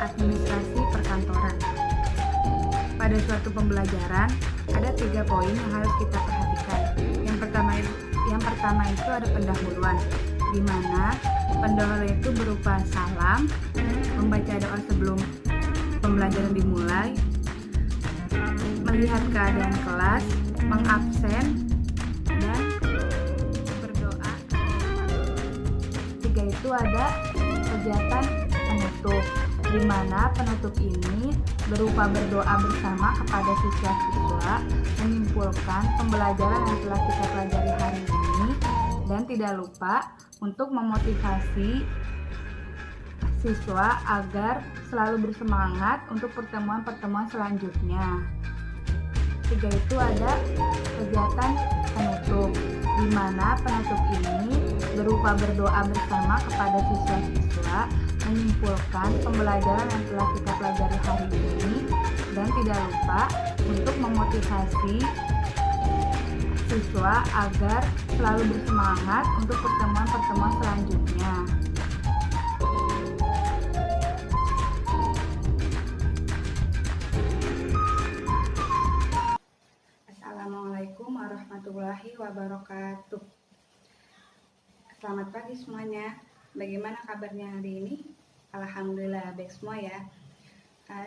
administrasi perkantoran. Pada suatu pembelajaran, ada 3 poin yang harus kita perhatikan. Yang pertama itu ada pendahuluan, di mana pendahuluan itu berupa salam, membaca doa sebelum pembelajaran dimulai, melihat keadaan kelas, mengabsen, dan berdoa. 3 itu ada kegiatan penutup, di mana penutup ini berupa berdoa bersama kepada siswa-siswa, menyimpulkan pembelajaran yang telah kita pelajari hari ini, dan tidak lupa untuk memotivasi siswa agar selalu bersemangat untuk pertemuan-pertemuan selanjutnya. 3 itu ada kegiatan penutup, di mana penutup ini berupa berdoa bersama kepada siswa-siswa, menyimpulkan pembelajaran yang telah kita pelajari hari ini, dan tidak lupa untuk memotivasi siswa agar selalu bersemangat untuk pertemuan-pertemuan selanjutnya. Assalamualaikum warahmatullahi wabarakatuh. Selamat pagi semuanya. Bagaimana kabarnya hari ini? Alhamdulillah baik semua ya.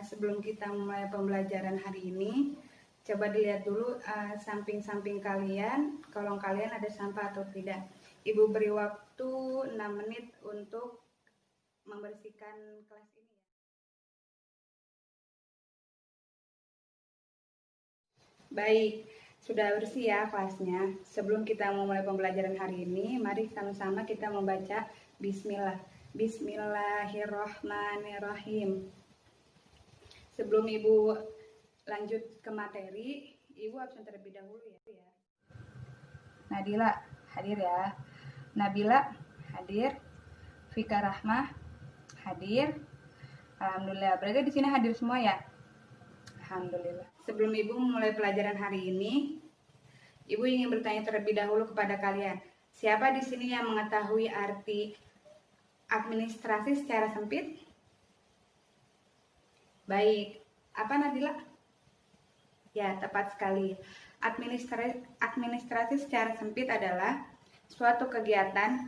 Sebelum kita mulai pembelajaran hari ini, coba dilihat dulu samping-samping kalian, kolong kalian ada sampah atau tidak. Ibu beri waktu 6 menit untuk membersihkan kelas ini ya. Baik, sudah bersih ya kelasnya. Sebelum kita memulai pembelajaran hari ini, mari sama-sama kita membaca Bismillah. Bismillahirrohmanirrohim. Sebelum Ibu lanjut ke materi, Ibu absen terlebih dahulu ya. Nadila hadir ya. Nabila hadir. Fika Rahmah hadir. Alhamdulillah. Berarti di sini hadir semua ya. Alhamdulillah. Sebelum Ibu memulai pelajaran hari ini, Ibu ingin bertanya terlebih dahulu kepada kalian. Siapa di sini yang mengetahui arti administrasi secara sempit? Baik. Apa Nadila? Ya, tepat sekali. Administrasi secara sempit adalah suatu kegiatan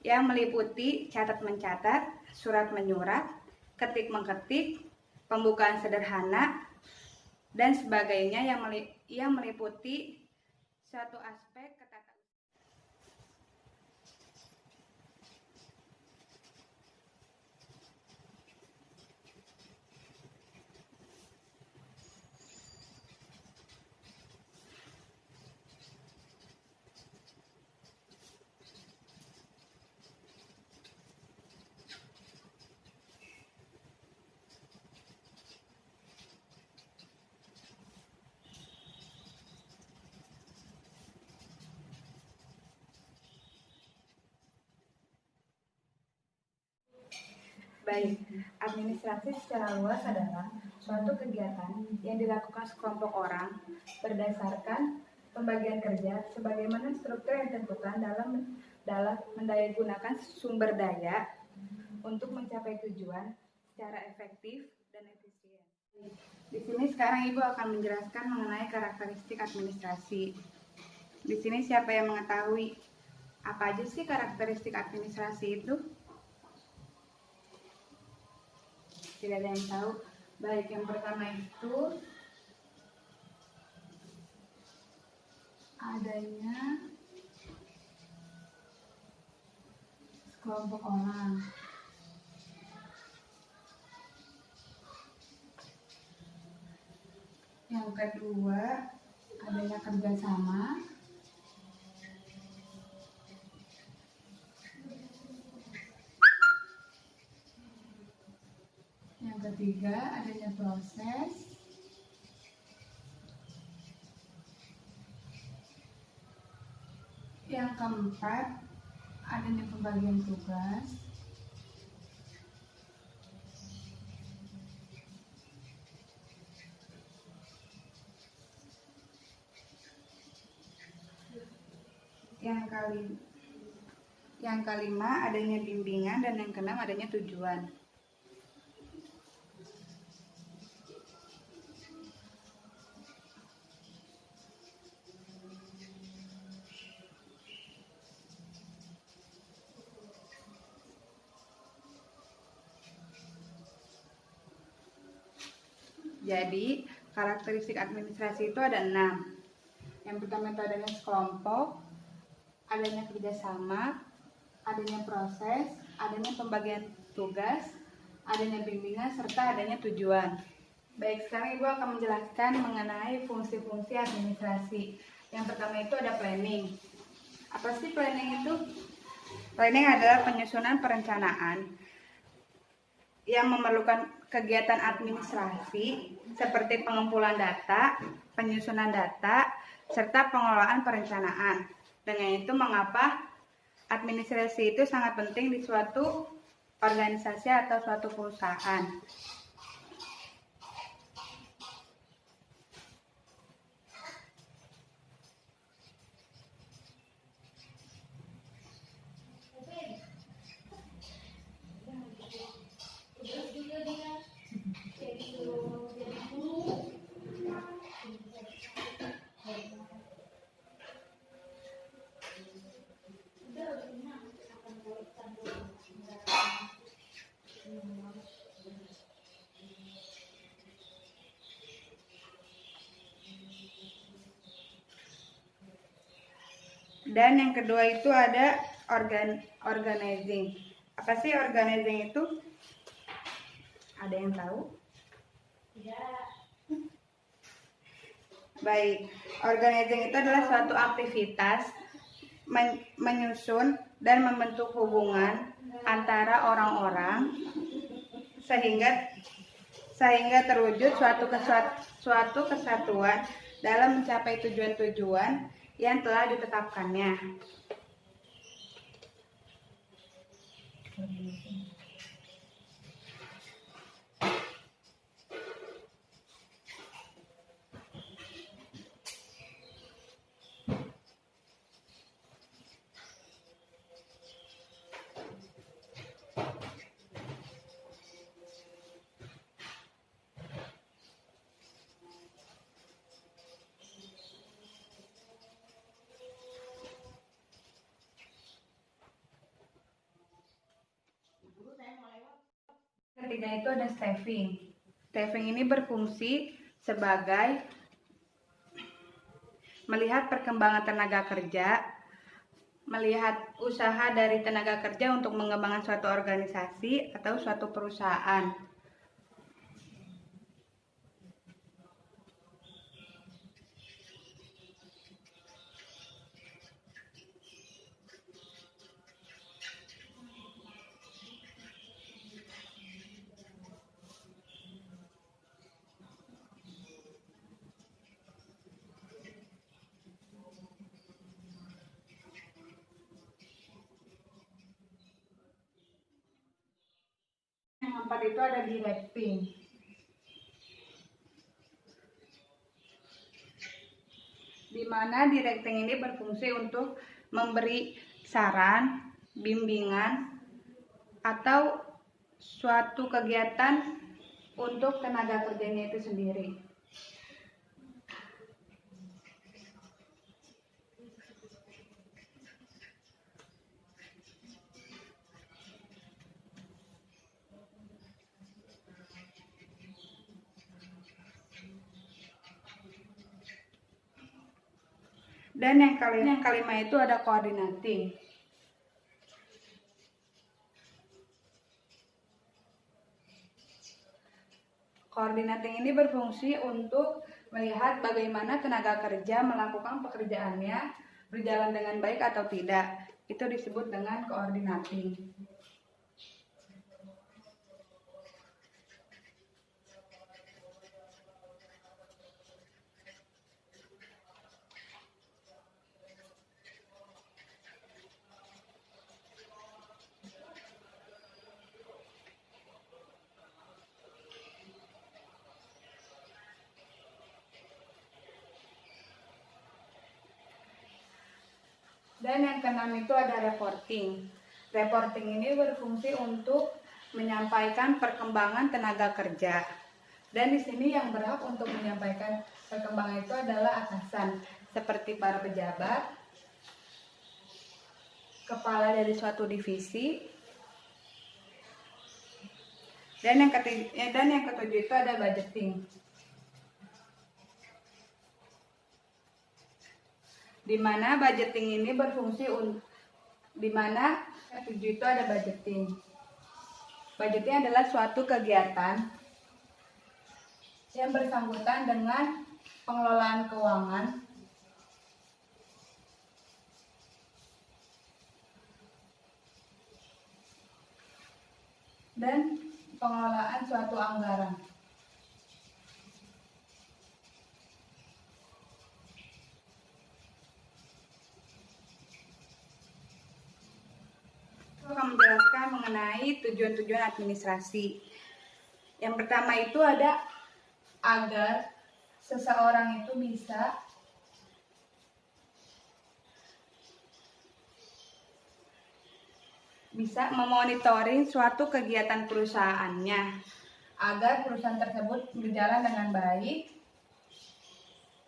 yang meliputi catat-mencatat, surat-menyurat, ketik-mengetik, pembukaan sederhana, dan sebagainya yang meliputi suatu aspek ketatanegaraan. Baik, administrasi secara luas adalah suatu kegiatan yang dilakukan sekelompok orang berdasarkan pembagian kerja sebagaimana struktur yang ditentukan dalam mendayagunakan sumber daya untuk mencapai tujuan secara efektif dan efisien. Di sini sekarang Ibu akan menjelaskan mengenai karakteristik administrasi. Di sini siapa yang mengetahui apa aja sih karakteristik administrasi itu? Tidak ada yang tahu. Baik, yang pertama itu adanya sekelompok orang. Yang kedua adanya kerjasama. Yang ketiga adanya proses. Yang keempat adanya pembagian tugas. Yang kelima adanya bimbingan, dan yang keenam adanya tujuan. Jadi, karakteristik administrasi itu ada 6. Yang pertama itu adanya sekelompok, adanya kerjasama, adanya proses, adanya pembagian tugas, adanya bimbingan, serta adanya tujuan. Baik, sekarang Ibu akan menjelaskan mengenai fungsi-fungsi administrasi. Yang pertama itu ada planning. Apa sih planning itu? Planning adalah penyusunan perencanaan yang memerlukan kegiatan administrasi seperti pengumpulan data, penyusunan data, serta pengelolaan perencanaan. Dengan itu mengapa administrasi itu sangat penting di suatu organisasi atau suatu perusahaan. Dan yang kedua itu ada organizing. Apa sih organizing itu? Ada yang tahu? Tidak. Baik, organizing itu adalah suatu aktivitas menyusun dan membentuk hubungan antara orang-orang sehingga terwujud suatu kesatuan dalam mencapai tujuan-tujuan yang telah ditetapkannya. Ketiga itu ada staffing. Staffing ini berfungsi sebagai melihat perkembangan tenaga kerja, melihat usaha dari tenaga kerja untuk mengembangkan suatu organisasi atau suatu perusahaan. Yang keempat itu ada directing. Di mana directing ini berfungsi untuk memberi saran, bimbingan, atau suatu kegiatan untuk tenaga kerjanya itu sendiri. Dan yang kelima itu ada coordinating. Coordinating ini berfungsi untuk melihat bagaimana tenaga kerja melakukan pekerjaannya berjalan dengan baik atau tidak. Itu disebut dengan coordinating. Dan yang keenam itu ada reporting. Reporting ini berfungsi untuk menyampaikan perkembangan tenaga kerja. Dan di sini yang berhak untuk menyampaikan perkembangan itu adalah atasan, seperti para pejabat, kepala dari suatu divisi, dan yang ketujuh itu ada budgeting. di mana budgeting ini berfungsi di mana F7 itu ada budgeting. Budgeting adalah suatu kegiatan yang bersangkutan dengan pengelolaan keuangan dan pengelolaan suatu anggaran. Akan menjelaskan mengenai tujuan-tujuan administrasi. Yang pertama itu ada agar seseorang itu bisa memonitoring suatu kegiatan perusahaannya agar perusahaan tersebut berjalan dengan baik.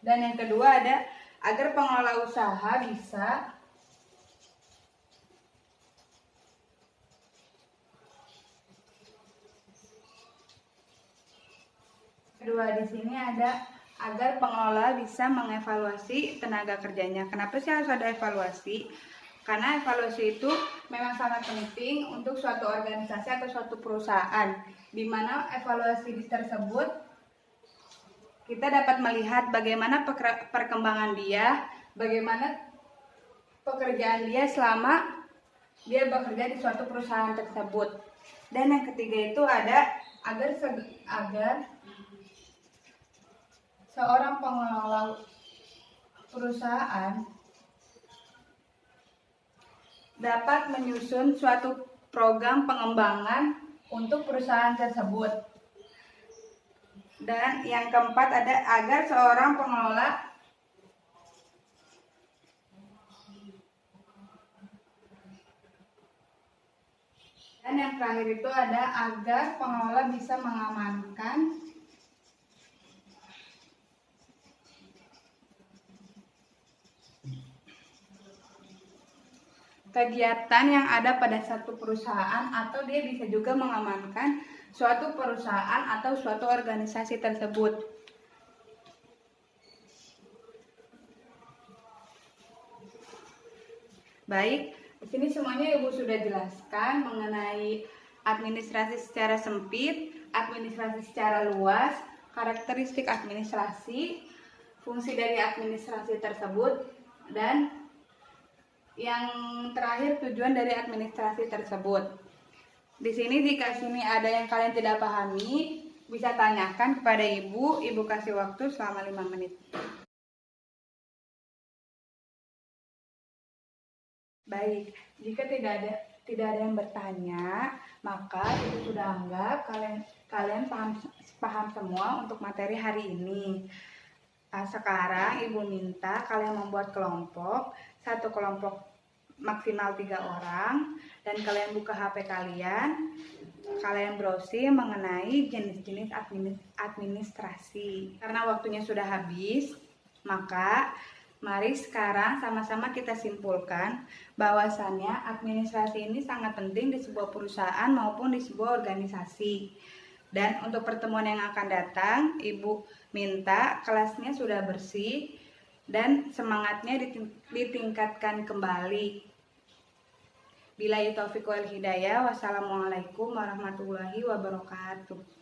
Dan yang kedua ada agar pengelola usaha bisa di sini ada agar pengelola bisa mengevaluasi tenaga kerjanya. Kenapa sih harus ada evaluasi? Karena evaluasi itu memang sangat penting untuk suatu organisasi atau suatu perusahaan, di mana evaluasi tersebut kita dapat melihat bagaimana perkembangan dia, bagaimana pekerjaan dia selama dia bekerja di suatu perusahaan tersebut. Dan yang ketiga itu ada agar seorang pengelola perusahaan dapat menyusun suatu program pengembangan untuk perusahaan tersebut. Dan yang keempat ada agar seorang pengelola dan yang terakhir itu ada agar pengelola bisa mengamankan kegiatan yang ada pada satu perusahaan, atau dia bisa juga mengamankan suatu perusahaan atau suatu organisasi tersebut. Baik, di sini semuanya Ibu sudah jelaskan mengenai administrasi secara sempit, administrasi secara luas, karakteristik administrasi, fungsi dari administrasi tersebut, dan yang terakhir tujuan dari administrasi tersebut. Di sini jika ada yang kalian tidak pahami, bisa tanyakan kepada Ibu. Ibu kasih waktu selama 5 menit. Baik, jika tidak ada yang bertanya, maka Ibu sudah anggap kalian paham semua untuk materi hari ini. Sekarang Ibu minta kalian membuat kelompok, satu kelompok maksimal 3 orang, dan kalian buka HP kalian browsing mengenai jenis-jenis administrasi. Karena waktunya sudah habis, maka mari sekarang sama-sama kita simpulkan bahwasannya administrasi ini sangat penting di sebuah perusahaan maupun di sebuah organisasi. Dan untuk pertemuan yang akan datang, Ibu minta kelasnya sudah bersih dan semangatnya ditingkatkan kembali. Billahi taufiq wal hidayah. Wassalamualaikum warahmatullahi wabarakatuh.